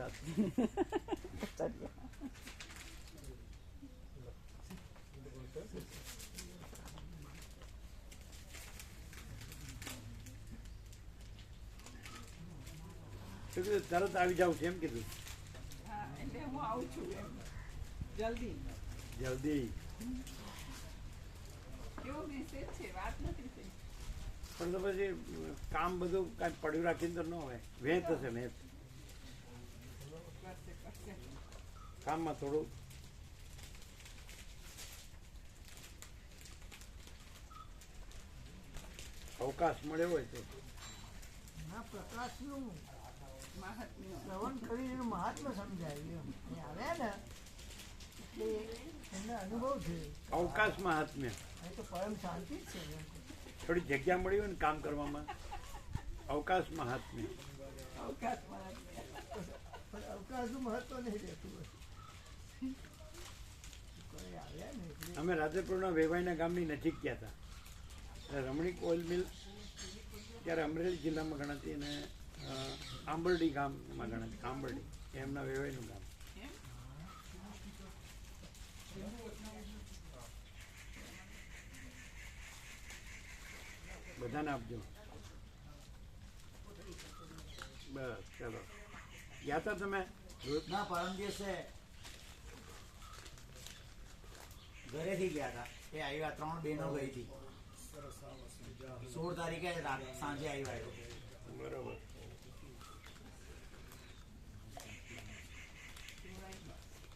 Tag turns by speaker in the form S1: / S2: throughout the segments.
S1: વાત. તરત આવી જાવ છે એમ કીધું.
S2: એટલે હું આવું છું એમ જલ્દી
S1: જલ્દી
S2: કેવો મેસેજ છે, વાત નથી થઈ.
S1: પણ તો પછી કામ બધું કાંઈ પડ્યું રાખીને તો ન હોય. વેચ હશે વેચ
S2: કરશે
S1: કામમાં થોડું અવકાશ મળ્યો હોય તો.
S3: પ્રકાશનું
S2: મહાત્મ્ય
S3: શ્રવણ કરીને એનું મહાત્મ્ય સમજાય. એમ એ આવ્યા ને એટલે એમને અનુભવ છે.
S1: અવકાશ મહાત્મ્ય
S3: એ તો પરમ શાંતિ જ છે. એમ
S1: થોડી જગ્યા મળી હોય ને કામ કરવામાં, અવકાશ મહાત્મ્ય.
S2: અવકાશ મહાત્મ્ય
S3: પણ અવકાશનું મહત્વ નહીં રહેતું હોય. કોઈ આવ્યા ને એટલે
S1: અમે રાધેપુરના વેવાઈના ગામની નજીક ગયા હતા. એટલે રમણીક ઓઇલ મિલ ત્યારે અમરેલી જિલ્લામાં ગણાતી અને આંબરડી ગામમાં ગણાતી. આંબરડી એમના વેવાઈનું ગામ.
S2: એમ
S1: બધાને આપજો. બસ ચાલો. ગયા હતા તમે?
S4: ના, પરમ દિવસે ઘરેથી ગયા હતા. એ આવ્યા, 3 બહેનો ગઈ હતી. 16 તારીખે સાંજે આવ્યા.
S1: બરોબર.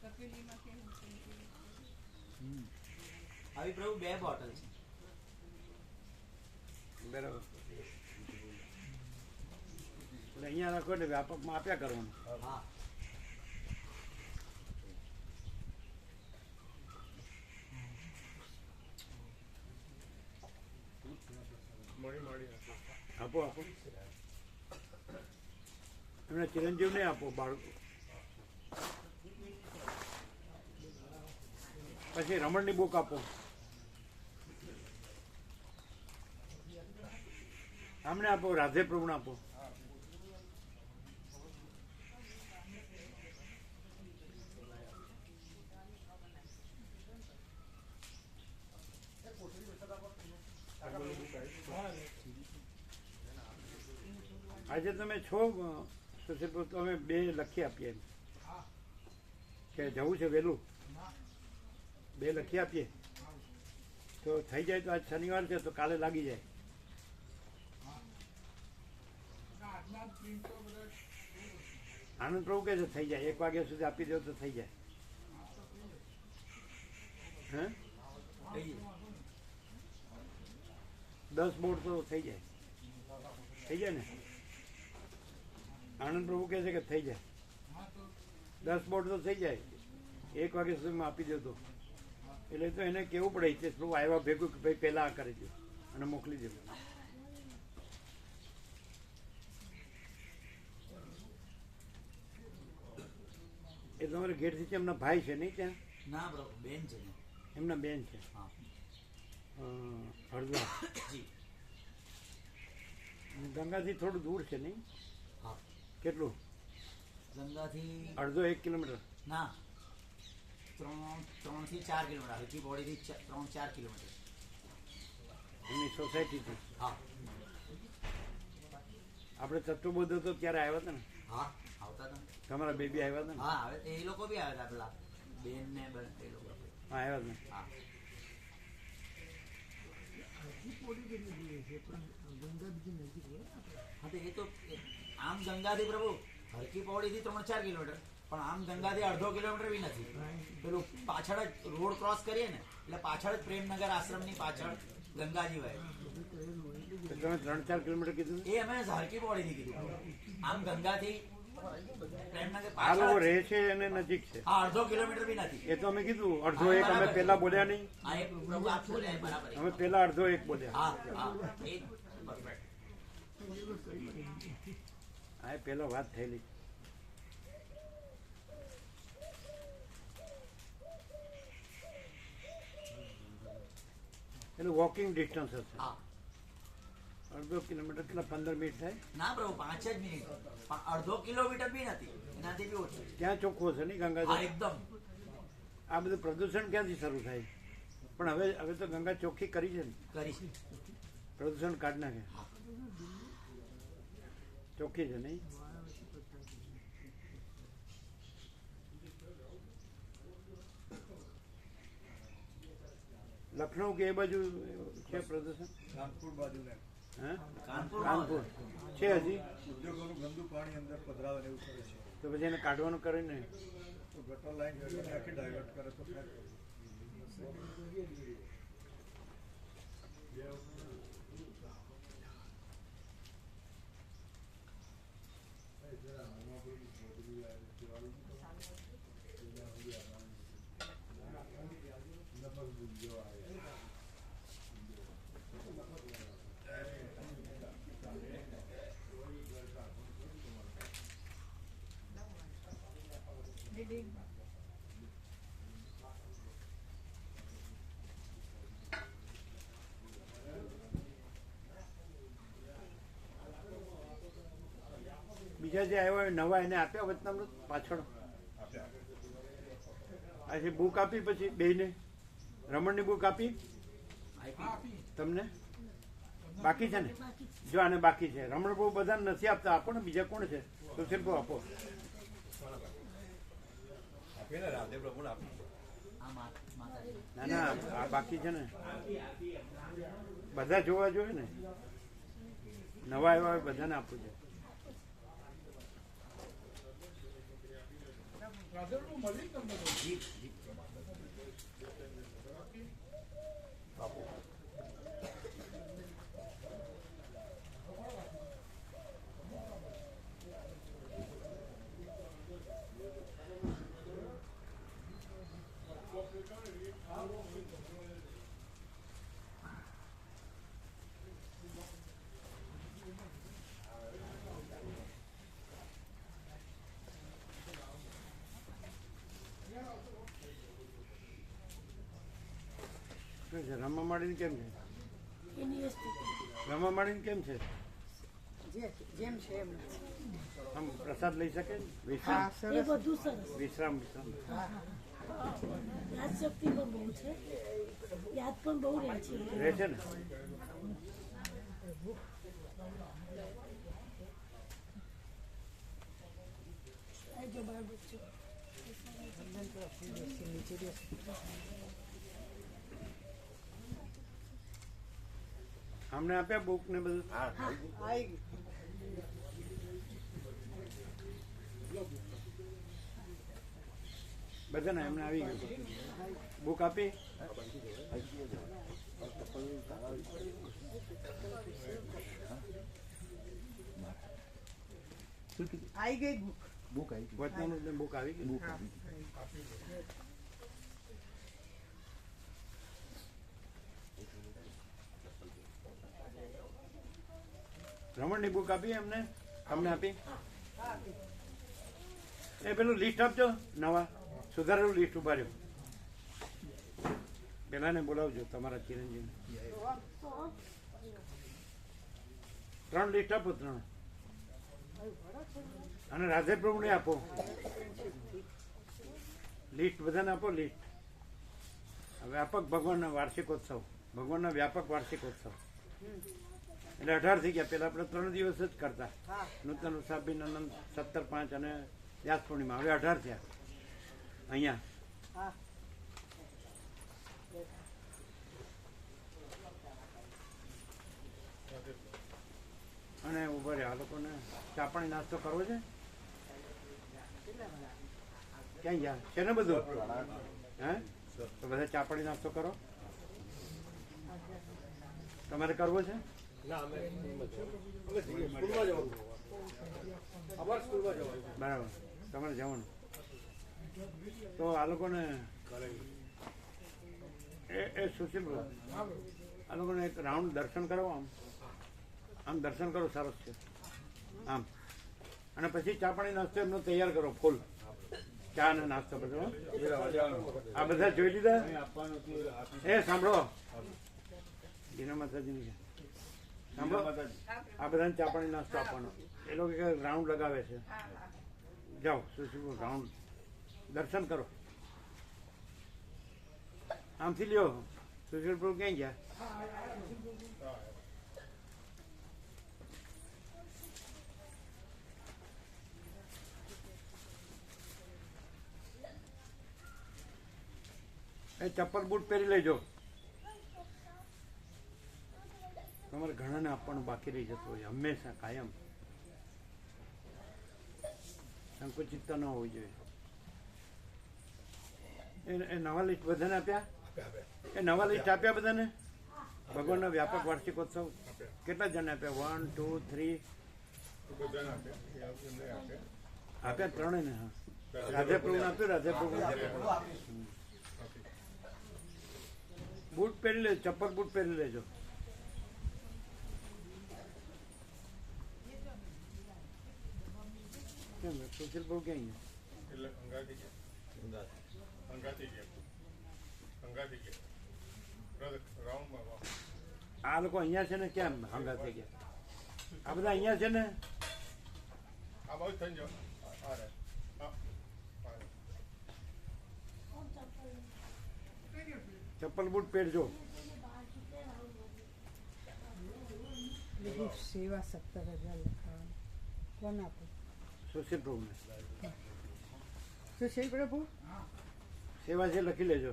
S2: તપેલીમાં કેવું છે?
S4: આવી પ્રભુ 2 બોટલ છે.
S1: બરાબર. એટલે અહીંયા રાખો ને વ્યાપકમાં આપ્યા કરવાનું.
S4: હા,
S1: આપો આપો. એમને ચિરંજીવ ને આપો બાળકો. પછી રમણની બુક આપો. આમને આપો, રાધે પ્રભુને આપો. આજે તમે છો સુશીલ પ્રભુ, તમે 2 લખી આપીએ કે જવું છે વહેલું, 2 લખી આપીએ તો થઈ જાય. તો આજ શનિવાર છે તો કાલે લાગી જાય. આનંદ પ્રભુ કહે છે થઈ જાય. 1 વાગ્યા સુધી આપી દો તો થઈ જાય. હે 10 બોર્ડ તો થઈ જાય. થઈ જાય ને? આનંદ પ્રભુ કહે છે કે થઈ જાય. 10 બોર્ડ તો થઈ જાય. 1 વાગ્યા સુધીમાં આપી દો તો. એટલે તો એને કેવું પડે હિતેશ પ્રભુ આવ્યા ભેગું કે ભાઈ પહેલાં આ કરી દો અને મોકલી દો. એ તમારે ઘેરથી એમના ભાઈ છે નહીં ત્યાં?
S4: ના પ્રભુ, બેન છે ને.
S1: એમના બેન છે.
S4: હા
S1: હળદા.
S4: જી.
S1: ગંગાથી થોડું દૂર છે નહીં?
S4: હા,
S1: કેટલું?
S4: ગંગાથી
S1: અડધો 1 કિલોમીટર.
S4: ના, 3 થી 4 કિલોમીટર. હલકી બોડીથી 3-4 કિલોમીટર.
S1: એમની સોસાયટીથી.
S4: હા
S1: આપણે તત્વબોધ હતો ત્યારે આવ્યા હતા ને?
S4: હા, આવતા હતા.
S1: તમારા બેબી આવ્યા હતા ને?
S4: હા, આવે એ લોકો બી આવ્યા હતા. પેલા બેન ને એ લોકો.
S1: હા આવ્યા હતા.
S4: હા,
S3: હજી પોડી કેટલી દૂર છે, પણ ગંગા બીજી નજીક હોય ને આપણે.
S4: હા, તો એ તો આમ ગંગાથી પ્રભુ હરકી પૌડીથી 3-4 કિલોમીટર, પણ આમ ગંગાથી અડધો કિલોમીટર બી નથી. પેલું પાછળ જ રોડ ક્રોસ કરીએ ને એટલે પાછળ જ પ્રેમનગર આશ્રમની પાછળ ગંગાજી હોય.
S1: તો તમે 3-4 કિલોમીટર કીધું ને?
S4: એ અમે હરકી પૌડીથી કીધું. આમ ગંગાથી પ્રેમનગર
S1: આ
S4: પાછળ
S1: લોકો
S4: જ.
S1: રહે છે એને નજીક છે.
S4: હા, અડધો કિલોમીટર બી નથી.
S1: એ તો અમે કીધું અડધો 1 અમે પહેલા બોલ્યા નહીં?
S4: હા, એ પ્રભુ આપ બોલ્યા એ બરાબર.
S1: અમે પહેલા અડધો 1 બોલ્યા.
S4: હા હા, એ પરફેક્ટ.
S1: હા એ પહેલા વાત થયેલી. એટલે વોકિંગ ડિસ્ટન્સ હશે.
S4: હા,
S1: અડધો કિલોમીટર કેટલા 15 મિનિટ થાય?
S4: ના પ્રભુ 5 જ મિનિટ, પણ અડધો કિલોમીટર બી નથી, એનાથી બી ઓછું.
S1: ત્યાં ચોખ્ખો છે નહીં
S4: હા
S1: ગંગા?
S4: એકદમ.
S1: આ બધું પ્રદૂષણ ક્યાંથી શરૂ થાય? પણ હવે તો ગંગા ચોખ્ખી કરી છે ને,
S4: કરી છે.
S1: પ્રદૂષણ કાઢી નાખે, ચોખ્ખી છે નહીં? લખનઉ કે એ બાજુ છે પ્રદૂષણ?
S5: કાનપુર બાજુ ને
S1: હા,
S4: કાનપુર
S1: કાનપુર છે હજી?
S5: ઉદ્યોગોનું ગંદુ પાણી અંદર પધરાવે ને એવું કરે છે.
S1: તો પછી એને કાઢવાનું કરે ને.
S5: તો ગટર લાઈન કરીને આખી ડાયવર્ટ કરે તો થાય.
S1: બીજા જે આવ્યા હોય નવા એને આપ્યા વચનામૃત પાછળ? આજે બુક આપી પછી બેયને? રમણની બુક આપી તમને? બાકી છે ને? જો આને બાકી છે. રમણ બહુ બધાને નથી આપતા, આપો ને. બીજા કોણ છે? સુશીલ બહુ આપો. ના ના, આ બાકી છે ને, બધા જોવા જોઈએ ને. નવા આવ્યા હોય બધાને આપવું છે. શું છે? રમવા માંડીને કેમ છે? રમવા માંડીને કેમ છે?
S3: જેમ છે એમ.
S1: આમ પ્રસાદ લઈ શકે ને?
S3: હા,
S1: વિશ્રામ
S3: સરસ.
S6: બધું સરસ.
S1: વિશ્રામ.
S6: યાદ શક્તિ પણ બહુ છે, યાદ પણ બહુ રહે છે.
S1: રહે છે ને?
S6: આ જો બાર બચ્ચો.
S1: અમને આપ્યા બુક ને બધું?
S3: આવી ગયું.
S1: બધાને એમને આવી ગયું. બુક આપી?
S3: આવી ગઈ બુક.
S1: વચનામૃતની બુક આવી ગઈ?
S3: હા.
S1: રમણની બુક આપી એમને? તમને આપી? એ પેલું લિસ્ટ આપજો, નવા સુધારેલું લિસ્ટ ઉભા રહ્યો. પેલાને બોલાવજો, તમારા ચિરંજીવ. 3 લિસ્ટ આપો, 3. અને રાધે પ્રભુને આપો લિસ્ટ, બધાને આપો લિસ્ટ. વ્યાપક ભગવાનના વાર્ષિકોત્સવ, ભગવાનના વ્યાપક વાર્ષિકોત્સવ એટલે 18 થઈ ગયા. પેલા આપણે 3 દિવસ જ કરતા. નૂતન ઉત્સાભિનંદન 17/5 અને વ્યાસ પૂર્ણિમા. હવે 18 થયા અહીંયા.
S3: હા.
S1: અને ઉભા રહ્યા. આ લોકોને ચા પાણી નાસ્તો કરવો છે? ક્યાં ગયા છે ને બધું? હે, તો બધા ચા પાણી નાસ્તો કરો. તમારે કરવો છે? બરાબર, તમારે જવાનું. તો આ લોકોને એ સુશીલ, આ લોકોને એક રાઉન્ડ દર્શન કરો. આમ દર્શન કરો, સરસ છે આમ. અને પછી ચા પાણી નાસ્તો એમનો તૈયાર કરો, ફૂલ ચા અને નાસ્તો બધો. આ બધા જોઈ લીધા? એ સાંભળો, જીના માતાજીની સાંભળો, આ બધાને ચા પાણી નાસ્તો આપવાનો. એ લોકો કે રાઉન્ડ લગાવે છે.
S2: હા હા
S1: જાઓ સુશીલ રાઉન્ડ દર્શન કરો. આમથી લ્યો. સુશીલ પ્રભુ ક્યાં ગયા? એ ચપ્પલ બૂટ પહેરી લેજો. તમારે ઘણાને આપવાનું બાકી રહી જતું હોય હંમેશા કાયમ. સંકુચિતતા ન હોવી જોઈએ. એ નવા લિસ્ટ બધાને આપ્યા? એ નવા લિસ્ટ આપ્યા બધાને? ભગવાનનો વ્યાપક વાર્ષિકોત્સવ કેટલા જણ આપ્યા? 1 2 3 આપ્યા. ત્રણે ને? હા, રાધેપ્રભુને આપ્યું. રાધેપ્રભુ બૂટ પહેરી લેજો. ચપ્પલ બૂટ પહેરી લેજો. કેમ સુશીલ પ્રભુ ક્યાં આ લોકો અહીંયા છે ને? કેમ હંગા થઈ ગયા? આ બધા અહીંયા છે ને? ચપ્પલ બૂટ પહેરજો.
S2: સેવા 17,000 લખાવાનું કોણ આપે?
S1: સુશીલ પ્રભુને
S2: સુશીલ પ્રભુ
S1: સેવા છે લખી લેજો.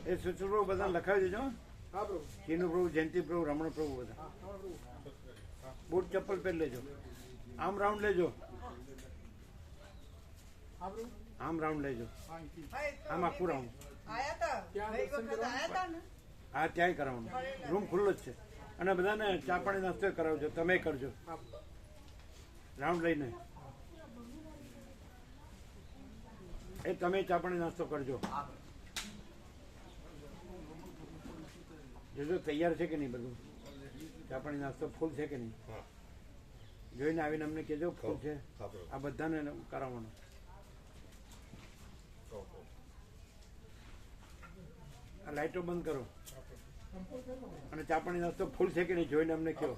S1: એ સુશીલ પ્રભુ બધા લખાવી દેજો. કિનુ પ્રભુ, જયંતિ પ્રભુ, રમણ પ્રભુ બધા બૂટ ચપ્પલ પહેરી લેજો. આમ રાઉન્ડ લેજો. આમ રાઉન્ડ લેજો. આમ આખું રાઉન્ડ. હા, ત્યાંય કરાવવાનું. રૂમ ખુલ્લો જ છે. અને બધાને ચા પાણી નાસ્તો કરાવજો. તમે કરજો રાઉન્ડ લઈને. એ તમે ચા પાણી નાસ્તો કરજો. જોજો તૈયાર છે કે નહીં બધું. ચા પાણી નાસ્તો ફૂલ છે કે નહીં જોઈને આવીને અમને કહેજો. ફૂલ છે. આ બધાને કરાવવાનું. આ લાઇટો બંધ કરો અને ચા પાણી નાસ્તો ફૂલ છે કે નહીં જોઈને અમને કહો.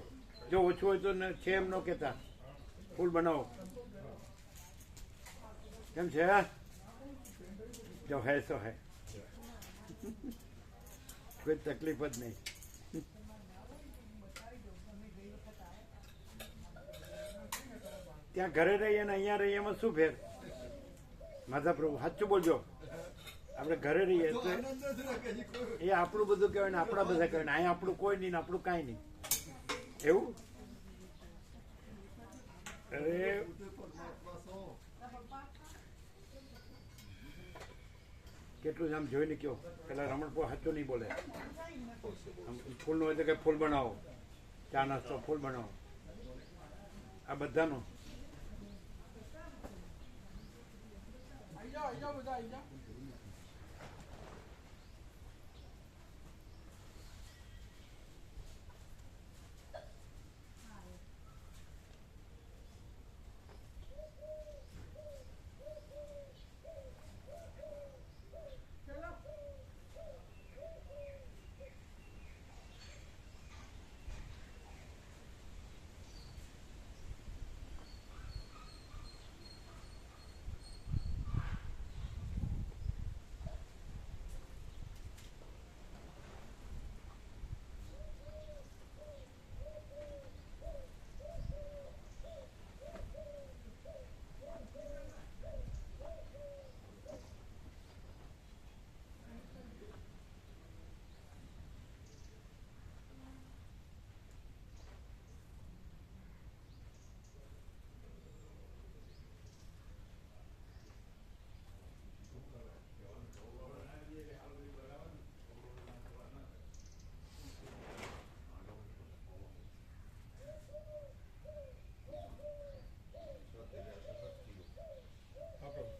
S1: જો ઓછું હોય તો છે એમ ન કહેતા. ફૂલ બનાવો. કેમ છે? જો હે સો હે. કોઈ તકલીફ જ નહીં. ત્યાં ઘરે રહીએ ને અહીંયા રહીએ એમાં શું ફેર? માધા પ્રભુ સાચું બોલજો. આપણે ઘરે રહીએ તો એ આપણું બધું કહેવાય ને આપણા બધા કહેવાય ને. અહીંયા આપણું કોઈ નહીં ને આપણું કાંઈ નહીં. એવું? અરે કેટલું જ આમ જોઈને કહો. પેલા રમણ પો સાચું નહીં બોલે. ફૂલનું હોય તો કે ફૂલ બનાવો. ચા નાસ્તો ફૂલ બનાવો. આ બધાનું.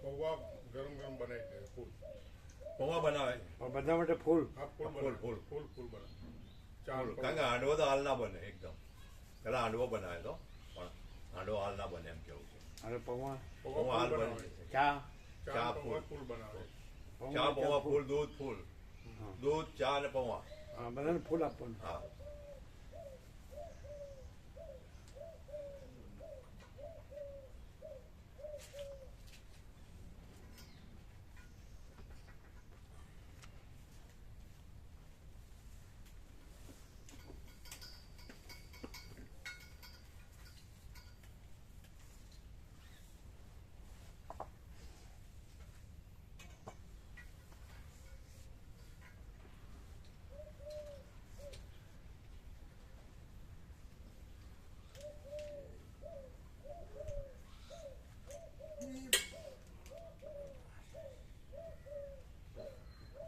S7: પૌવા ગરમ ગરમ બનાવી દે. ફૂલ પૌવા બનાવે
S1: બધા માટે ફૂલ.
S7: ફૂલ ફૂલ ફૂલ ફૂલ બનાવે. ચાર
S5: કારણ કે હાંડવો તો હાલ ના બને એકદમ. પેલા હાંડવો બનાવે તો પણ હાંડવો હાલ ના બને એમ કેવું છે.
S1: હવે પૌવા
S7: પૌવા હાલ બની જશે.
S1: ચા
S7: ચા પૌવા ફૂલ બનાવે.
S1: પૌવા,
S7: ચા પૌવા
S1: ફૂલ.
S7: ફૂલ, દૂધ ફૂલ.
S1: હા.
S7: દૂધ, ચા અને પૌવા.
S1: હા, બધાને ફૂલ આપવાનું.
S7: હા.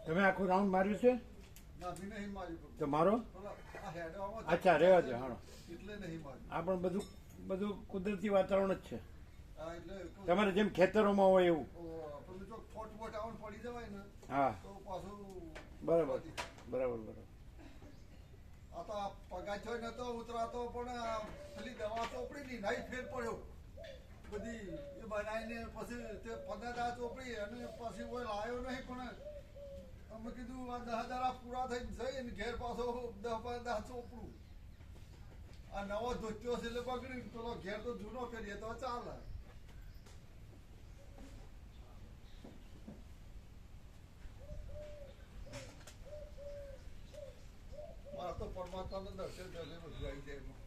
S1: તમે આખું રાઉન્ડ માર્યું છે
S5: નાભી નહીં માર્યું
S1: તો મારો
S5: પેલા આ હેડવામાં
S1: અચ્છા રહેવા દો હાલો.
S5: એટલે નહીં માર્યું.
S1: આ પણ બધું બધું કુદરતી વાતાવરણ જ છે
S5: આ એટલે
S1: તમારે જેમ ખેતરોમાં હોય એવું.
S5: પેલું જો ફોટ બોટ આવન પડી જવાય ને
S1: હા
S5: તો પાછું
S1: બરાબર બરાબર.
S5: આ તો આ પગાર જોઈ નતો ઉતરાતો પણ આ પેલી દવા ચોપડી ની નહીં ફેર પડ્યો બધી એ બનાવીને પછી તે 15 ચોપડી અને પછી કોઈ લાવ્યો નહીં પણ અમે કીધું આ 10,000 પૂરા થઈ જઈને ઘેર પાછો 10-15 ચોપડું આ નવો ધોત્યો છે એટલે બગડી પેલો ઘેર તો જૂનો કરીએ તો ચાલે. મારે તો પરમાત્માનું દર્શન કરીને બધું આવી જાય એમાં.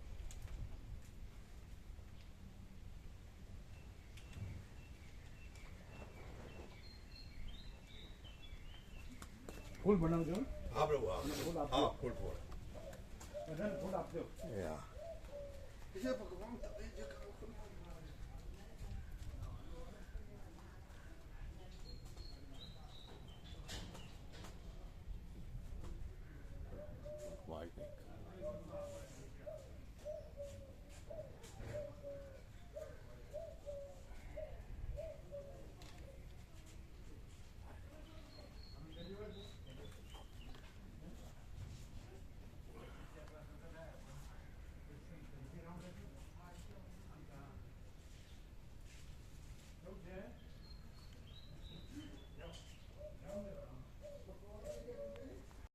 S1: ફૂલ બનાવજો
S7: હા પ્રભુ, હા.
S1: ફૂલ આપજો
S7: હા, ફૂલ ફૂલ.
S1: બધાને ફૂલ આપજો.
S7: Yeah.
S5: જય ભગવાન તમે જે કરો કરો.
S7: Lightning.